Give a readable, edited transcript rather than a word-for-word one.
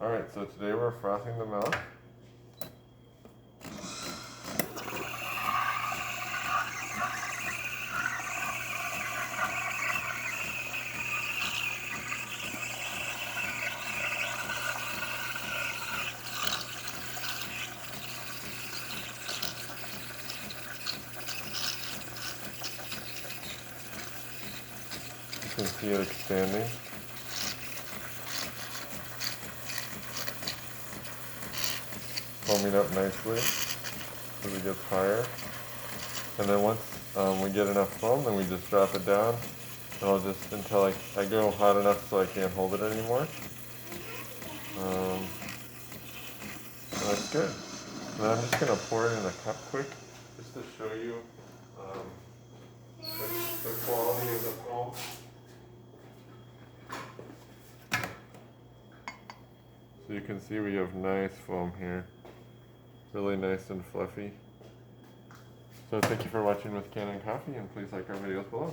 Alright, so today we're frothing the milk. You can see it expanding. Foaming up nicely as it gets higher. And then once we get enough foam, then we just drop it down. And I'll just, until I go hot enough so I can't hold it anymore. That's good. And I'm just going to pour it in a cup quick, just to show you the quality of the foam. So you can see we have nice foam here. Really nice and fluffy. So thank you for watching with Kanen Coffee, and please like our videos below.